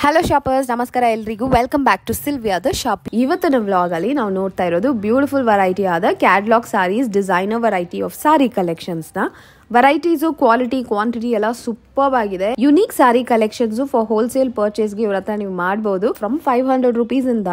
Hello shoppers, ನಮಸ್ಕಾರ ಎಲ್ರಿಗೂ. Welcome back to Sylvia the shop. ಇವತ್ತಿನ ವ್ಲಾಗ್ ಅಲ್ಲಿ ನಾವು ನೋಡ್ತಾ ಇರೋದು ಬ್ಯೂಟಿಫುಲ್ ವೆರೈಟಿ ಆದ catalogue sarees, designer variety of sari collections ನ. ವೆರೈಟೀಸು, ಕ್ವಾಲಿಟಿ, ಕ್ವಾಂಟಿಟಿ ಎಲ್ಲ ಸೂಪರ್ ಆಗಿದೆ. Unique sari collections for wholesale ಪರ್ಚೇಸ್ಗೆ ಇವ್ರ ಹತ್ರ ನೀವು ಮಾಡಬಹುದು. ಫ್ರಮ್ 500 rupees ಇಂದ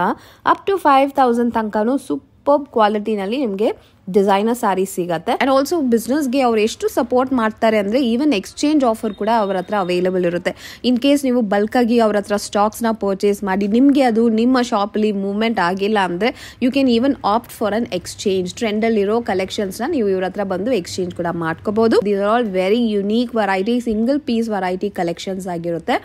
ಅಪ್ ಟು 5000 ತನಕನೂ ಸೂಪರ್ ಕ್ವಾಲಿಟಿನಲ್ಲಿ ನಿಮಗೆ ಡಿಸೈನರ್ ಸಾರೀಸ್ ಸಿಗತ್ತೆ. ಅಂಡ್ ಆಲ್ಸೋ ಬಿಸ್ನೆಸ್ಗೆ ಅವ್ರು ಎಷ್ಟು ಸಪೋರ್ಟ್ ಮಾಡ್ತಾರೆ ಅಂದ್ರೆ ಈವನ್ ಎಕ್ಸ್ಚೇಂಜ್ ಆಫರ್ ಕೂಡ ಅವ್ರ ಹತ್ರ ಅವೈಲೇಬಲ್ ಇರುತ್ತೆ. ಇನ್ ಕೇಸ್ ನೀವು ಬಲ್ಕ್ ಆಗಿ ಅವ್ರ ಹತ್ರ ಸ್ಟಾಕ್ಸ್ ನ ಪರ್ಚೇಸ್ ಮಾಡಿ ನಿಮ್ಗೆ ಅದು ನಿಮ್ಮ ಶಾಪ್ ಅಲ್ಲಿ ಮೂವ್ಮೆಂಟ್ ಆಗಿಲ್ಲ ಅಂದ್ರೆ you can even opt for an exchange. Trend ಅಲ್ಲಿ ಇರೋ ಕಲೆಕ್ಷನ್ಸ್ ನ ನೀವು ಇವ್ರ ಹತ್ರ ಬಂದು ಎಕ್ಸ್ಚೇಂಜ್ ಕೂಡ ಮಾಡ್ಕೋಬಹುದು. These are all very unique variety, single piece variety collections ಆಗಿರುತ್ತೆ.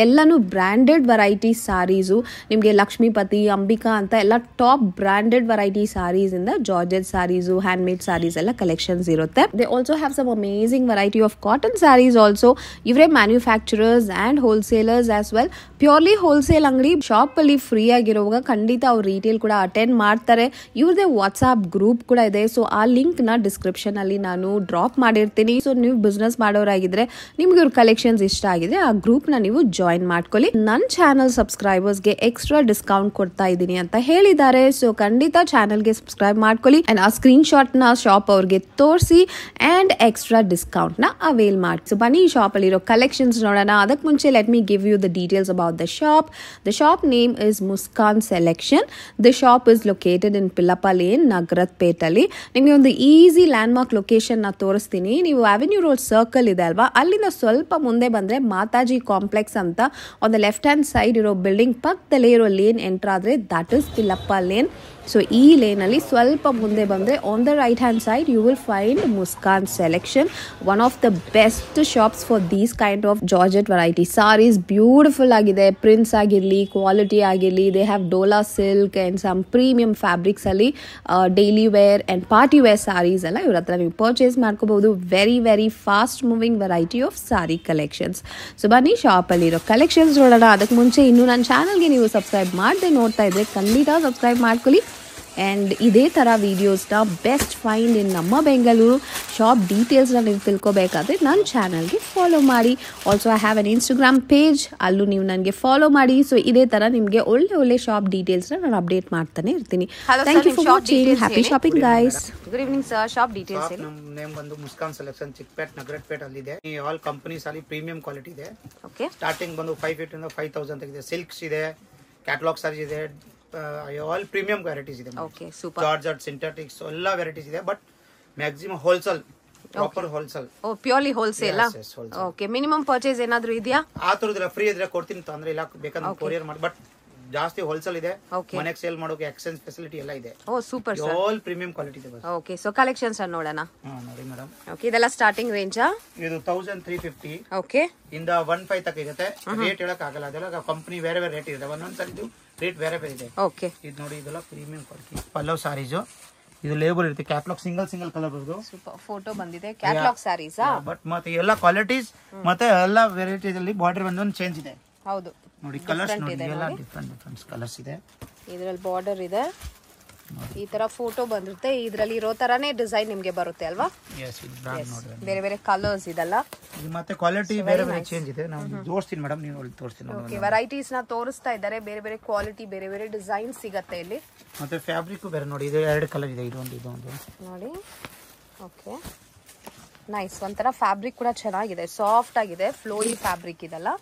ಎಲ್ಲಾನು ಬ್ರಾಂಡೆಡ್ ವೆರೈಟಿ ಸಾರೀಸು. ನಿಮ್ಗೆ ಲಕ್ಷ್ಮೀಪತಿ, ಅಂಬಿಕಾ ಅಂತ ಎಲ್ಲ ಟಾಪ್ ಬ್ರಾಂಡೆಡ್ ವೆರೈಟಿ ಸಾರೀಸ್ ಇಂದ ಜಾರ್ಜೆಟ್ ಸಾರೀಸ್, ಹ್ಯಾಂಡ್ಮೇಡ್ ಸಾರೀಸ್ ಎಲ್ಲ ಕಲೆಕ್ಷನ್ಸ್ ಇರುತ್ತೆ. They also have some amazing variety of cotton sarees also. ಇವರೇ manufacturers and wholesalers as well. Purely wholesale ಅಂಗಡಿ. ಶಾಪ್ ಅಲ್ಲಿ ಫ್ರೀ ಆಗಿರುವಾಗ ಖಂಡಿತ ಅವ್ರು ರಿಟೇಲ್ ಕೂಡ ಅಟೆಂಡ್ ಮಾಡ್ತಾರೆ. ಇವ್ರದೇ ವಾಟ್ಸ್ಆಪ್ ಗ್ರೂಪ್ ಕೂಡ ಇದೆ. ಸೊ ಆ ಲಿಂಕ್ ನ ಡಿಸ್ಕ್ರಿಪ್ಷನ್ ಅಲ್ಲಿ ನಾನು ಡ್ರಾಪ್ ಮಾಡಿರ್ತೀನಿ. ಸೊ ನೀವು ಬಿಸ್ನೆಸ್ ಮಾಡೋರಾಗಿದ್ರೆ ನಿಮ್ಗೆ ಇವ್ರ ಕಲೆಕ್ಷನ್ಸ್ ಇಷ್ಟ ಆಗಿದ್ರೆ ಆ ಗ್ರೂಪ್ ನ ನೀವು ಜಾಯಿನ್ ಮಾಡ್ಕೊಳ್ಳಿ. ನನ್ನ ಚಾನಲ್ ಸಬ್ಸ್ಕ್ರೈಬರ್ಸ್ಗೆ ಎಕ್ಸ್ಟ್ರಾ ಡಿಸ್ಕೌಂಟ್ ಕೊಡ್ತಾ ಇದ್ದೀನಿ ಅಂತ ಹೇಳಿದ್ದಾರೆ. ಸೊ ಖಂಡಿತ ಚಾನಲ್ಗೆ ಸಬ್ಸ್ಕ್ರೈಬ್ ಮಾಡ್ಕೊಳ್ಳಿ ಅಂಡ್ ಆ ಸ್ಕ್ರೀನ್ ಶಾಟ್ ನ ಶಾಪ್ ಅವ್ರಿಗೆ ತೋರಿಸಿ ಅಂಡ್ ಎಕ್ಸ್ಟ್ರಾ ಡಿಸ್ಕೌಂಟ್ ನ ಅವೈಲ್ ಮಾಡಿ. ಸೊ ಬನ್ನಿ ಶಾಪ್ ಅಲ್ಲಿ ಇರೋ ಕಲೆಕ್ಷನ್ಸ್ ನೋಡೋಣ. ಅದಕ್ಕೆ ಮುಂಚೆ let me give you the details about the shop. The shop name is Muskan selection. The shop is located in Pillappa lane, Nagarathpet ಅಲ್ಲಿ. ನಿಮಗೆ ಒಂದು ಈಸಿ ಲ್ಯಾಂಡ್ ಮಾರ್ಕ್ ಲೊಕೇಶನ್ ನ ತೋರಿಸ್ತೀನಿ. ನೀವು ಅವೆನ್ಯೂ ರೋಡ್ ಸರ್ಕಲ್ ಇದೆ ಅಲ್ವಾ, ಅಲ್ಲಿಂದ ಸ್ವಲ್ಪ ಮುಂದೆ ಬಂದ್ರೆ ಮಾತಾಜಿ ಕಾಂಪ್ಲೆಕ್ಸ್ ಅಂತ on the left hand side ಇರೋ ಬಿಲ್ಡಿಂಗ್ ಪಕ್ಕದಲ್ಲೇ ಇರೋ ಲೇನ್ ಎಂಟರ್ ಆದ್ರೆ that is Pillappa lane. So ಈ ಲೇನ್ ಅಲ್ಲಿ ಸ್ವಲ್ಪ ಮುಂದೆ ಬಂದ್ರೆ on the right hand side you will find Muskan selection, one of the best shops for these kind of georgette variety saris. Beautiful ಆಗಿದೆ. ಪ್ರಿಂಟ್ಸ್ ಆಗಿರ್ಲಿ, ಕ್ವಾಲಿಟಿ ಆಗಿರ್ಲಿ. They have Dola silk and some premium fabrics ಅಲ್ಲಿ daily wear and party wear saris ಎಲ್ಲ ಇವ್ರ ಹತ್ರ ನೀವು purchase ಮಾಡ್ಕೋಬಹುದು. Very very fast moving variety of sari collections. So ಬನ್ನಿ ಶಾಪ್ ಅಲ್ಲಿ ಇರೋ ಕಲೆಕ್ಷನ್ಸ್ ನೋಡೋಣ. ಅದಕ್ಕೆ ಮುಂಚೆ ಇನ್ನು ನನ್ನ ಚಾನಲ್ಗೆ ನೀವು ಸಬ್ಸ್ಕ್ರೈಬ್ ಮಾಡದೆ ನೋಡ್ತಾ ಇದ್ರೆ ಖಂಡಿತ ಸಬ್ಸ್ಕ್ರೈಬ್ ಮಾಡ್ಕೊಳ್ಳಿ. ಆ್ಯಂಡ್ ಇದೇ ಥರ ವೀಡಿಯೋಸ್ನ ಬೆಸ್ಟ್ ಫೈಂಡ್ ಇನ್ ನಮ್ಮ ಬೆಂಗಳೂರು ಶಾಪ್ ಡೀಟೇಲ್ಸ್ನ ನೀವು ತಿಳ್ಕೊಬೇಕಾದ್ರೆ ನನ್ನ ಚಾನಲ್ಗೆ ಫಾಲೋ ಮಾಡಿ. Also I have an Instagram page, ಅಲ್ಲೂ ನೀವು ನನಗೆ ಫಾಲೋ ಮಾಡಿ. ಸೊ ಇದೇ ಥರ ನಿಮಗೆ ಒಳ್ಳೆ ಒಳ್ಳೆ ಶಾಪ್ ಡೀಟೇಲ್ಸ್ನ ನಾನು ಅಪ್ಡೇಟ್ ಮಾಡ್ತಾನೆ ಇರ್ತೀನಿ. Thank you for watching. Happy shopping guys. Good evening sir. Shop details ಹೇಳಿ. ನಮ್ಮ ನೇಮ್ ಬಂದು ಮುಸ್ಕಾನ್ ಸೆಲೆಕ್ಷನ್, ಚಿಕ್ಕಪೇಟ್, ನಗರತ್ ಪೇಟ್ ಅಲ್ಲಿ ಇದೆ. ಈ ಆಲ್ ಕಂಪನೀಸ್ ಅಲ್ಲಿ ಪ್ರೀಮಿಯಂ ಕ್ವಾಲಿಟಿ ಇದೆ. ಓಕೆ. ಸ್ಟಾರ್ಟಿಂಗ್ ಬಂದು 550 ಇಂದ 5000 ಇದೆ. ಸಿಲ್ಕ್ಸ್ ಇದೆ, ಕ್ಯಾಟಲಾಗ್ ಸಾರೀಸ್ ಇದೆ, ಆಲ್ ಪ್ರೀಮಿಯಂ ವೆರೈಟೀಸ್ ಇದೆ. Okay, super. ಜಾರ್ಜೆಟ್, ಸಿಂಥೆಟಿಕ್ಸ್ ಎಲ್ಲ ವೆರೈಟೀಸ್ ಇದೆ. But maximum wholesale, proper wholesale. Oh, purely wholesale. Okay. Minimum purchase ಏನಾದ್ರು ಇದೆಯಾ? ಆ ತರದಿಲ್ಲ, ಫ್ರೀ ಇದ್ರೆ ಕೊಡ್ತೀನಿ, ತೊಂದ್ರೆ ಇಲ್ಲ, ಬೇಕಂದ್ರೆ ಕೊರಿಯರ್ ಮಾಡಿ. ಬಟ್ ಜಾಸ್ತಿ ಹೋಲ್ಸೇಲ್ ಇದೆ. ಮನೆಗೆ ಸೇಲ್ ಮಾಡೋಕೆ ಎಕ್ಸ್ಚೇಂಜ್ ಫೆಸಿಲಿಟಿ ಎಲ್ಲ ಇದೆ. Oh super sir. All premium quality ಇದೆ. ಓಕೆ. ಸೊ ಕಲೆಕ್ಷನ್ಸ್ ನೋಡೋಣ. ನೋಡಿ ಮೇಡಮ್. ಓಕೆ. ಇದೆಲ್ಲ ಸ್ಟಾರ್ಟಿಂಗ್ ರೇಂಜಾ? ಇದು 1350 ಓಕೆ ಇಂದ 15 ತನಕ ಇರುತ್ತೆ. ರೇಟ್ ಹೇಳಕ್ ಆಗಲ್ಲ, ಅದೆಲ್ಲ ಕಂಪನಿ ಬೇರೆ ಬೇರೆ ರೇಟ್ ಇದೆ. ಒಂದೊಂದ್ಸರಿ ಇದು ರೇಟ್ ಬೇರೆ ಬೇರೆ ಇದೆ. ಓಕೆ. ಇದು ನೋಡಿ, ಇದೆಲ್ಲ ಪ್ರೀಮಿಯಂ ಕ್ವಾಲಿಟಿ ಪಲ್ಲವ್ ಸಾರೀಸ್. ಇದು ಲೇಬಲ್ ಇರುತ್ತೆ, ಕ್ಯಾಟಲಾಗ್ ಸಿಂಗಲ್ ಕಲರ್ ಬರೋದು. ಸೂಪರ್ ಫೋಟೋ ಬಂದಿದೆ. ಕ್ಯಾಟಲಾಗ್ ಸಾರೀಸಾ? ಬಟ್ ಮತ್ತೆ ಎಲ್ಲ ಕ್ವಾಲಿಟೀಸ್ ಮತ್ತೆ ಎಲ್ಲ ವೆರೈಟೀಸ್ ಅಲ್ಲಿ ಬಾರ್ಡರ್ ಒಂದೊಂದು ಚೇಂಜ್ ಇದೆ. ಹೌದು ನೋಡಿ, ಕಲರ್ಸ್ ನೋಡಿ, ಎಲ್ಲ ಡಿಫ್ರೆಂಟ್ ಕಲರ್ಸ್ ಇದೆ. ಇದರಲ್ಲಿ ಬಾರ್ಡರ್ ಇದೆ. ಈ ತರ ಫೋಟೋ ಬಂದಿರುತ್ತೆ. ಇದರಲ್ಲಿ ಇರೋ ತರಾನೇ ಡಿಸೈನ್ ನಿಮ್ಗೆ ಬರುತ್ತೆ ಅಲ್ವಾ? ಬೇರೆ ಬೇರೆ ಕಲರ್ಸ್ ಇದೆಲ್ಲ. ಮತ್ತೆ ಕ್ವಾಲಿಟಿ ಬೇರೆ ಬೇರೆ ಚೇಂಜ್ ಇದೆ. ನಾವು ತೋರಿಸ್ತೀನಿ ಮೇಡಮ್, ನೀವು ತೋರಿಸ್ತೀನಿ. ಓಕೆ. ವೆರೈಟೀಸ್ ನ ತೋರಿಸ್ತಾ ಇದ್ದಾರೆ. ಬೇರೆ ಬೇರೆ ಕ್ವಾಲಿಟಿ, ಬೇರೆ ಬೇರೆ ಡಿಸೈನ್ ಸಿಗತ್ತೆ ಇಲ್ಲಿ. ಮತ್ತೆ ಫ್ಯಾಬ್ರಿಕ್ ಬೇರೆ ನೋಡಿ, ಇದು 2 ಕಲರ್ ಇದೆ. ಇದೊಂದು ನೋಡಿ. Okay, nice. ಒಂಥರ ಫ್ಯಾಬ್ರಿಕ್ ಕೂಡ ಚೆನ್ನಾಗಿದೆ, ಸಾಫ್ಟ್ ಆಗಿದೆ, ಫ್ಲೋಯಿ ಫ್ಯಾಬ್ರಿಕ್ ಇದೆಲ್ಲ.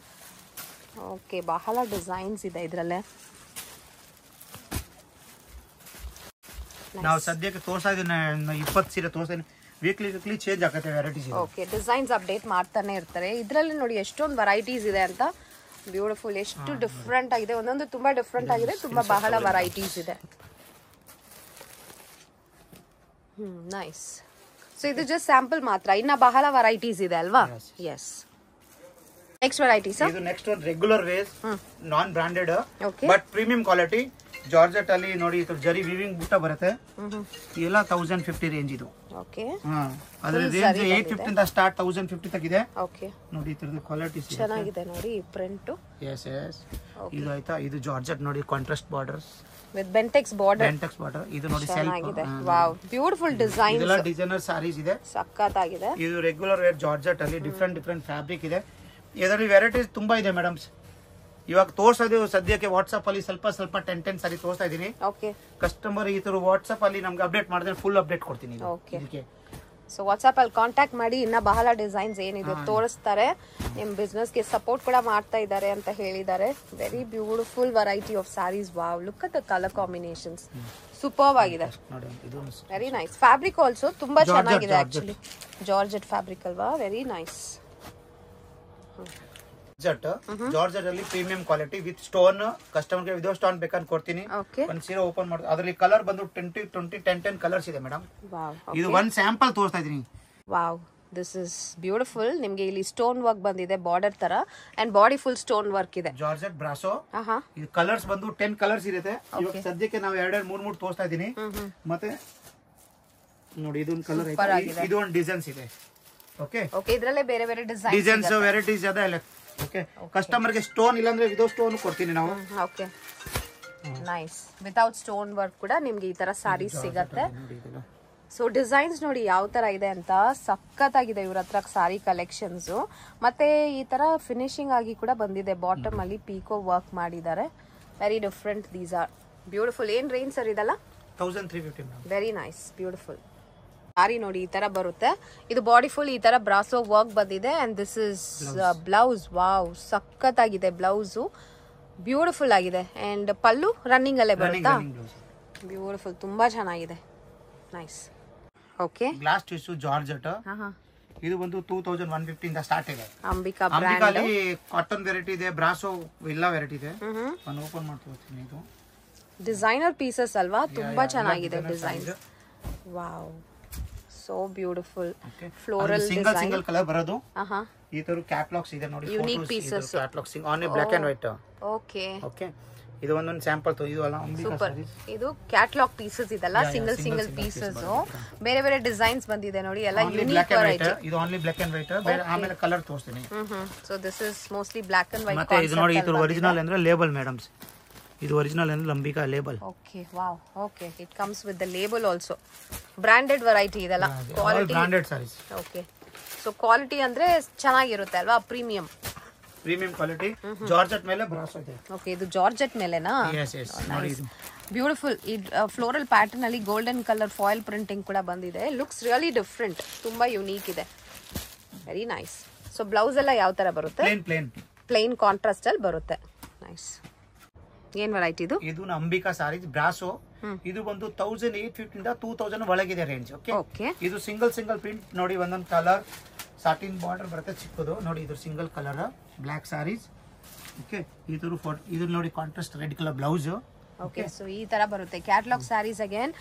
ಓಕೆ. ಬಹಳ ಡಿಸೈನ್ಸ್ ಇದೆ ಇದರಲ್ಲೇ. ನಾವು ಸದ್ಯಕ್ಕೆ ತೋರಿಸ್ತಾ ಇದೀನಿ, 20 ಸೀರೆ ತೋರಿಸ್ತಾ ಇದೀನಿ. ವೀಕ್ಲಿ ಚೇಂಜ್ ಆಗುತ್ತೆ ವೆರೈಟೀಸ್. ಓಕೆ. ಡಿಸೈನ್ಸ್ ಅಪ್ಡೇಟ್ ಮಾಡ್ತಾನೆ ಇರ್ತಾರೆ. ಇದರಲ್ಲಿ ನೋಡಿ ಎಷ್ಟೊಂದು ವೆರೈಟೀಸ್ ಇದೆ ಅಂತ. ಬ್ಯೂಟಿಫುಲ್. ಎಷ್ಟು ಡಿಫ್ರೆಂಟ್ ಆಗಿದೆ, ಒಂದೊಂದು ತುಂಬಾ ಡಿಫ್ರೆಂಟ್ ಆಗಿದೆ, ತುಂಬಾ ಬಹಳ ವೆರೈಟೀಸ್ ಇದೆ. ನೈಸ್. ಸೊ ಇದು ಜಸ್ಟ್ ಸ್ಯಾಂಪಲ್ ಮಾತ್ರ, ಇನ್ನ ಬಹಳ ವೆರೈಟೀಸ್ ಇದೆ ಅಲ್ವಾ? ಎಸ್. Next variety sir. ಇದು ನೆಕ್ಸ್ಟ್ ಒಂದು regular ways, non branded but premium quality. Georgette ಅಲ್ಲಿ ನೋಡಿ, ಇದು ಜರಿ ವೀವಿಂಗ್ ಬುಟ್ಟ ಬರುತ್ತೆ. ಎಲ್ಲ 1050 ರೇಂಜ್ ಇದು. ಓಕೆ. ಅದ್ರ ರೇಂಜ್ 850 ಇಂದ ಸ್ಟಾರ್ಟ್ 1050 ತಕ್ ಇದೆ. ಓಕೆ. ನೋಡಿ, ಇದ್ರದ್ದು ಕ್ವಾಲಿಟಿ ಚೆನ್ನಾಗಿದೆ ನೋಡಿ ಈ ಪ್ರಿಂಟ್. ಎಸ್. ಇದು ಆಯ್ತಾ, ಇದು ಜಾರ್ಜೆಟ್ ನೋಡಿ, contrast borders with Bentex border. ಇದು ನೋಡಿ, ಸೆಲ್ಫ್. Wow, beautiful design. ಇದೆಲ್ಲ ಡಿಸೈನರ್ ಸಾರೀಸ್ ಇದೆ, ಸಕ್ಕತ್ತಾಗಿದೆ. ಇದು ರೆಗ್ಯುಲರ್ ವೇರ್ ಜಾರ್ಜೆಟ್ ಅಲ್ಲಿ ಡಿಫ್ರೆಂಟ್ ಫ್ಯಾಬ್ರಿಕ್ ಇದೆ. ಇದರಲ್ಲಿ ವೆರೈಟೀಸ್ ತುಂಬಾ ಇದೆ ಮೇಡಮ್ಸ್. ಇವಾಗ ತೋರ್ಸೋದು ಸದ್ಯಕ್ಕೆ ವಾಟ್ಸ್ಆಪ್ ಅಲ್ಲಿ ಸ್ವಲ್ಪ 10 ಸಾರಿ ತೋರಿಸ್ತಾ ಇದೀನಿ. ಕಸ್ಟಮರ್ ಈ ತರ ವಾಟ್ಸ್ಆಪ್ ಅಲ್ಲಿ ನಮ್ಗೆ ಅಪ್ಡೇಟ್ ಮಾಡಿದ್ರೆ ಫುಲ್ ಅಪ್ಡೇಟ್ ಕೊಡ್ತೀನಿ. ಸೊ ವಾಟ್ಸ್ಆಪ್ ಅಲ್ಲಿ ಕಾಂಟ್ಯಾಕ್ಟ್ ಮಾಡಿ ಇನ್ನ ಬಹಳ ಡಿಸೈನ್ಸ್ ಏನಿದೆ ತೋರಿಸ್ತಾರೆ. ನಿಮ್ ಬಿಸ್ನೆಸ್ ಗೆ ಸಪೋರ್ಟ್ ಕೂಡ ಮಾಡ್ತಾ ಇದ್ದಾರೆ ಅಂತ ಹೇಳಿದ್ದಾರೆ. Very beautiful variety of sarees. Wow, look at the colour combinations, superb ಆಗಿದೆ. Very nice. ಫ್ಯಾಬ್ರಿಕ್ ಆಲ್ಸೋ ತುಂಬಾ ಚೆನ್ನಾಗಿದೆ ಆಕ್ಚುಲಿ. ಜಾರ್ಜೆಟ್ ಫ್ಯಾಬ್ರಿಕ್ ಅಲ್ವಾ, ವೆರಿ ನೈಸ್. ಜಾರ್ಜೆಟ್ ಅಲ್ಲಿ premium quality with stone. Customer ಗೆ ವಿದೌಟ್ ಸ್ಟೋನ್ ಬೇಕಂತ ಕೊಡ್ತೀನಿ. ಒಂದ್ ಸೀರೆ ಓಪನ್ ಮಾಡಿ ಅದರಲ್ಲಿ ಕಲರ್ ಬಂದು 10 ಕಲರ್ಸ್ ಇದೆ ಮೇಡಮ್. ಇದು ಒಂದ್ ಸ್ಯಾಂಪಲ್ ತೋರಿಸ್ತಾ ಇದೀನಿ. Wow, this is beautiful. ನಿಮ್ಗೆ ಇಲ್ಲಿ ಸ್ಟೋನ್ ವರ್ಕ್ ಬಂದಿದೆ ಬಾರ್ಡರ್ ತರ and body full stone work ಇದೆ. Georgette brasso. ಇದು ಕಲರ್ಸ್ ಬಂದು 10 ಕಲರ್ಸ್ ಇರುತ್ತೆ. ಇವಾಗ ಸದ್ಯಕ್ಕೆ ನಾವು 2-3 ತೋರಿಸ್ತಾ ಇದೀನಿ. ಮತ್ತೆ ನೋಡಿ ಇದೊಂದು ಕಲರ್ ಇದೆ, ಇದು ಒಂದು ಡಿಸೈನ್ಸ್ ಇದೆ. ಓಕೆ ಓಕೆ, ಇದ್ರಲ್ಲೇ ಬೇರೆ ಬೇರೆ ಡಿಸೈನ್ಸ್ ವೆರೈಟೀಸ್ ಇದೆ. ಓಕೆ, ಕಸ್ಟಮರ್ ಗೆ ಸ್ಟೋನ್ ಇಲ್ಲಾಂದ್ರೆ ವಿದೌಟ್ ಸ್ಟೋನ್ ಕೊಡ್ತೀನಿ ನಾವು. Okay, nice. Without stone work ಕೂಡ ನಿಮ್ಗೆ ಈ ತರ ಸಾರೀಸ್ ಸಿಗತ್ತೆ. ಸೊ ಡಿಸೈನ್ಸ್ ನೋಡಿ ಯಾವ ತರ ಇದೆ ಅಂತ, ಸಖತ್ತಾಗಿದೆ ಇವ್ರ ಹತ್ರ ಸಾರಿ ಕಲೆಕ್ಷನ್ಸ್. ಮತ್ತೆ ಈ ತರ ಫಿನಿಶಿಂಗ್ ಆಗಿ ಕೂಡ ಬಂದಿದೆ. ಬಾಟಮ್ ಅಲ್ಲಿ ಪೀಕೋ ವರ್ಕ್ ಮಾಡಿದ್ದಾರೆ. Very different. These are beautiful. ಏನ್ ರೇಂಜ್ ಸರ್ ಇದೆಲ್ಲ? 1350. ವೆರಿ ನೈಸ್, ಬ್ಯೂಟಿಫುಲ್ ಸಾರಿ. ನೋಡಿ ಈ ತರ ಬರುತ್ತೆ. ಇದು ಬಾಡಿ ಫುಲ್ ಈ ತರ ಬ್ರಾಸೋ ವರ್ಕ್ ಬಂದಿದೆ and this is blouse. Wow, ಸಖತ್ತಾಗಿದೆ ಬ್ಲೌಸ್, ಬ್ಯೂಟಿಫುಲ್ ಆಗಿದೆ. ಅಂಡ್ ಪಲ್ಲು ರನ್ನಿಂಗ್ ಅಲ್ಲೇ ಬರುತ್ತಾ? ಬ್ಯೂಟಿಫುಲ್, ತುಂಬಾ ಚೆನ್ನಾಗಿದೆ. Nice. Okay, glass tissue georgette. ಇದು ಬಂದು 2150 ಇಂದ ಸ್ಟಾರ್ಟ್ ಇದೆ. ಅಂಬಿಕಾ ಬ್ರ್ಯಾಂಡ್ ಅಲ್ಲಿ ಕಾಟನ್ ವೆರೈಟಿ ಇದೆ, ಬ್ರಾಸೋ ಎಲ್ಲ ವೆರೈಟಿ ಇದೆ. ನಾನು ಓಪನ್ ಮಾಡ್ತೀನಿ. ಇದು ಡಿಸೈನರ್ ಪೀಸಸ್ ಅಲ್ವಾ, ತುಂಬಾ ಚೆನ್ನಾಗಿದೆ design. Wow, so beautiful. Floral single colour ಬರೋದು. ಈ ತರ ಕ್ಯಾಟಲಾಗ್ಸ್ ಇದೆ ನೋಡಿ. Unique pieces. Catalogues on black and white. Okay okay, ಇದು ಒಂದೊಂದು ಸ್ಯಾಂಪಲ್. ಇದು ಅಲ್ಲ ಸೂಪರ್. ಇದು ಕ್ಯಾಟಲಾಗ್ ಪೀಸಸ್ ಇದೆಲ್ಲ, ಸಿಂಗಲ್ ಪೀಸಸ್. ಬೇರೆ ಬೇರೆ ಡಿಸೈನ್ಸ್ ಬಂದಿದೆ ನೋಡಿ, ಎಲ್ಲ ಯೂನಿಕ್ ವೆರೈಟಿ. ಇದು ಓನ್ಲಿ ಬ್ಲಾಕ್ ಅಂಡ್ ವೈಟ್. ಬೇರೆ ಆಮೇಲೆ ಕಲರ್ ತೋರಿಸ್ತೀನಿ. So this is mostly black and white. ಮತ್ತೆ ಇದು ನೋಡಿ, ಇದು ಒರಿಜಿನಲ್ ಅಂದ್ರೆ ಲೇಬಲ್ ಮೇಡಮ್ಸ್. ಇದು ಒರಿಜಿನಲ್ ಅಂದ್ರೆ Ambika label. Okay, wow. Okay, it comes with the label also. Branded variety ಇದೆಲ್ಲ, quality branded sarees. Okay, so quality ಅಂದ್ರೆ ಚೆನ್ನಾಗಿರುತ್ತೆ ಅಲ್ವಾ? Premium quality. ಜಾರ್ಜೆಟ್ ಮೇಲೆ ಬ್ರಾಸೋ ಇದೆ. ಓಕೆ, ಇದು ಜಾರ್ಜೆಟ್ ಮೇಲೆನಾ? yes yes, ನೋಡಿ ಇದು ಬ್ಯೂಟಿಫುಲ್. ಈ ಫ್ಲೋರಲ್ ಪ್ಯಾಟರ್ನ್ ಅಲ್ಲಿ ಗೋಲ್ಡನ್ ಕಲರ್ ಫಾಯಿಲ್ ಪ್ರಿಂಟಿಂಗ್ ಕೂಡ ಬಂದಿದೆ. ಲುಕ್ಸ್ ರಿಯಲಿ ಡಿಫ್ರೆಂಟ್, ತುಂಬಾ ಯುನೀಕ್ ಇದೆ. Very nice. ಸೊ ಬ್ಲೌಸ್ ಎಲ್ಲ ಯಾವ ತರ ಬರುತ್ತೆ? ಪ್ಲೇನ್ ಕಾಂಟ್ರಾಸ್ಟ್ ಅಲ್ಲಿ ಬರುತ್ತೆ. ನೈಸ್. ಏನ್ ವೆರೈಟಿ ಇದು? ಇದು ಅಂಬಿಕಾ ಸಾರೀಸ್ ಬ್ರಾಸೋ. ಇದು ಬಂದು 1850 ಇಂದ 2000 ಒಳಗಿದೆ ರೇಂಜ್. ಓಕೆ, ಇದು ಸಿಂಗಲ್ ಪ್ರಿಂಟ್ ನೋಡಿ. ಒಂದೊಂದು ಕಲರ್ ಸಾಟಿನ್ ಬಾರ್ಡರ್ ಬರುತ್ತೆ ಚಿಕ್ಕದು ನೋಡಿ. ಇದು single colour black saris. Okay, ಇದು ನೋಡಿ contrast red colour blouse. Okay, so ಈ ತರ ಬರುತ್ತೆ catalogue saris. Again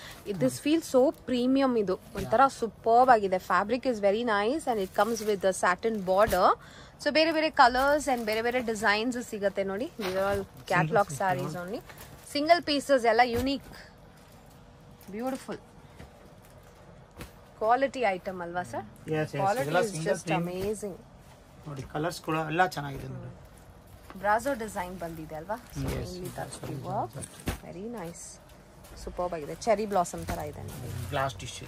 this feel so premium. ಇದು ಒಂಥರ ಸೂಪರ್ಬ್ ಆಗಿದೆ. Fabric is very nice and it comes with satin border. So ಬೇರೆ ಬೇರೆ ಕಲರ್ಸ್ ಅಂಡ್ ಬೇರೆ ಬೇರೆ ಡಿಸೈನ್ಸ್ ಸಿಗುತ್ತೆ ನೋಡಿ. Catalogue saris only, single pieces, ಎಲ್ಲ ಯುನೀಕ್, ಬ್ಯೂಟಿಫುಲ್ ಕ್ವಾಲಿಟಿ ಐಟಮ್ ಅಲ್ವಾ sir? Quality is just amazing. ನೋಡಿ ಕಲರ್ಸ್ ಕೂಡ ಎಲ್ಲ ಚೆನ್ನಾಗಿದೆ. ಬ್ರಾಸೋ ಡಿಸೈನ್ ಬಂದಿದೆ ಅಲ್ವಾ? ವೆರಿ ನೈಸ್, ಸೂಪರ್ಬ್ ಆಗಿದೆ. ಚೆರಿ ಬ್ಲಾಸಮ್ ತರ ಇದೆ ನೋಡಿ. Glass tissue.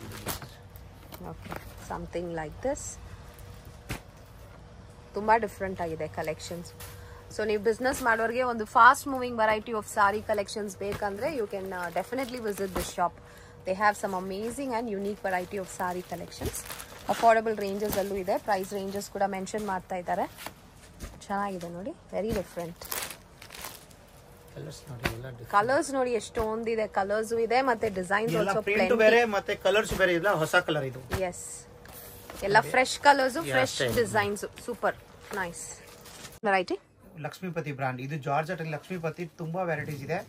Okay, something like this. ತುಂಬಾ ಡಿಫ್ರೆಂಟ್ ಆಗಿದೆ ಕಲೆಕ್ಷನ್ಸ್. ಸೊ ನೀವು ಬಿಸ್ನೆಸ್ ಮಾಡೋರಿಗೆ ಒಂದು fast moving variety of sari collections ಬೇಕಂದ್ರೆ you can definitely visit this shop. They have some amazing and unique variety of sari collections. Affordable ranges ಅಲ್ಲೂ ಇದೆ. Price ranges ಕೂಡ mention ಮಾಡ್ತಾ ಇದ್ದಾರೆ. ಚೆನ್ನಾಗಿದೆ ನೋಡಿ, ವೆರಿ ಡಿಫ್ರೆಂಟ್. ಕಲರ್ಸ್ ನೋಡಿ ಎಷ್ಟೊಂದಿದೆ. ಕಲರ್ಸ್ ಇದೆ ಮತ್ತೆ ಡಿಸೈನ್ಸ್ ಆಲ್ಸೋ ಪ್ರಿಂಟ್ ಬೇರೆ ಮತ್ತೆ ಕಲರ್ಸ್ ಬೇರೆ ಇಲ್ಲ. ಹೊಸ ಕಲರ್ ಇದು. ಎಸ್, ಎಲ್ಲ fresh colours, fresh designs. Super nice variety. Lakshmipati brand. ಇದು ಜಾರ್ಜೆಟ್ ಅಲ್ಲಿ ಲಕ್ಷ್ಮೀಪತಿ ತುಂಬಾ ವೆರೈಟೀಸ್ ಇದೆ.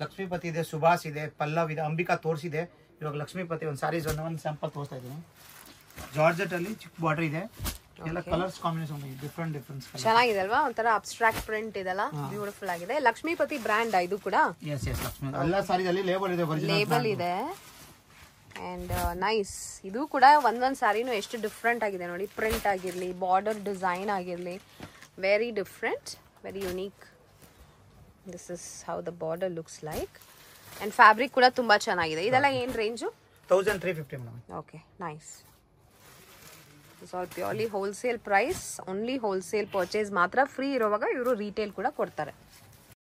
ಲಕ್ಷ್ಮೀಪತಿ ಇದೆ, ಸುಭಾಷ್ ಇದೆ, ಪಲ್ಲವ್ ಇದೆ, ಅಂಬಿಕಾ ತೋರಿಸಿದೆ. ಇವಾಗ ಲಕ್ಷ್ಮೀಪತಿ ಒಂದು ಸಾರೀಸ್ ಒಂದು ಸ್ಯಾಂಪಲ್ ತೋರಿಸ್ತಾ ಇದ್ದೀನಿ. ಜಾರ್ಜೆಟ್ ಅಲ್ಲಿ ಚಿಕ್ಕ ಬಾರ್ಡರ್ ಇದೆ. ಎಲ್ಲ ಕಲರ್ಸ್ ಕಾಂಬಿನೇಷನ್ ಡಿಫರೆಂಟ್ ಚೆನ್ನಾಗಿದೆ ಅಲ್ವಾ? ಒಂಥರ ಅಬ್ಸ್ಟ್ರಾಕ್ಟ್ ಪ್ರಿಂಟ್ ಇದೆಲ್ಲ ಬ್ಯೂಟಿಫುಲ್ ಆಗಿದೆ. ಲಕ್ಷ್ಮೀಪತಿ ಬ್ರ್ಯಾಂಡ್ ಇದು ಕೂಡ. ಎಸ್ ಎಸ್, ಲಕ್ಷ್ಮೀ ಎಲ್ಲ ಸಾರೀಸ್ ಅಲ್ಲಿ ಲೇಬಲ್ ಇದೆ, ಲೇಬಲ್ ಇದೆ. And nice. ಇದು ಕೂಡ ಒಂದೊಂದು ಸಾರಿನೂ ಎಷ್ಟು ಡಿಫ್ರೆಂಟ್ ಆಗಿದೆ ನೋಡಿ. ಪ್ರಿಂಟ್ ಆಗಿರ್ಲಿ, ಬಾರ್ಡರ್ ಡಿಸೈನ್ ಆಗಿರ್ಲಿ, very different, very unique. This is how the border looks like. And fabric ಕೂಡ ತುಂಬಾ ಚೆನ್ನಾಗಿದೆ. ಇದೆಲ್ಲ ಏನ್ range? 1350 madam. Okay, nice. It's all purely wholesale price. Only wholesale purchase ಮಾತ್ರ. ಫ್ರೀ ಇರುವಾಗ ಇವರು ರಿಟೇಲ್ ಕೂಡ ಕೊಡ್ತಾರೆ.